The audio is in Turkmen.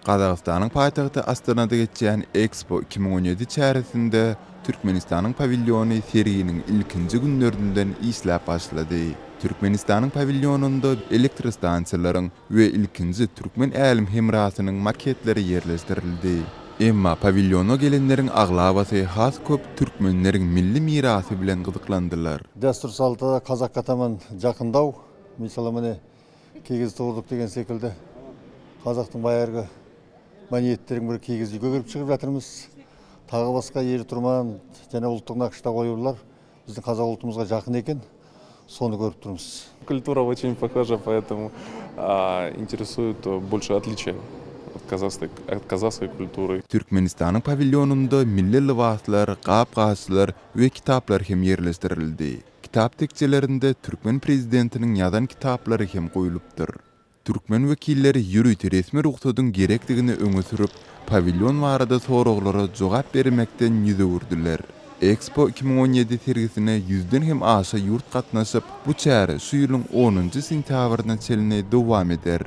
Qazaqstanyň paýtagty Astanada geçýän Expo 2017 çäresinde Türkmenistanyň paviljony seriginiň ilkinji günlerinden işläp başlady. Türkmenistanyň paviljonunda elektr stansiýalaryň we ilkinji türkmen älim hemrasynyň maketleri ýerleşdirildi. Emma paviljona gelenleriň aglabasy has köp türkmenleriň milli mirasy bilen gyzyklandylar. Dastur salty Kazak kataman jakyndaw, misалы mene kigiz turduk degen sekilde Kazaktyň baýargy maniyetlerin bir kigiz ýüge girip çykyp jatyrmyz. Tagy baska ýeri turman jana ultdyk nakşda goýurlar. Biziň Kazak ultymyzga jakyn eken, sonu görüp turmyz. Культура очень похожа, поэтому интересует больше отличия от казахской культуры. Türkmenistanyň paviljonunda milli libaslar, gap-gaslar we kitaplar hem ýerleşdirildi. Kitap tekçelerinde Türkmen prezidentiniň ýazan kitaplary hem goýulypdyr. Türkmen wekilleri ýürüýti resmi ruhsatyň gerekdigini öňe sürüp, paviljon barada soraglara jogap bermekden ýüze urdular. Expo 2017 sergisine 100-den hem aşa ýurt gatnaşyp, bu çäre şu ýylyň 10-njy sentýabryndan çeline dowam eder.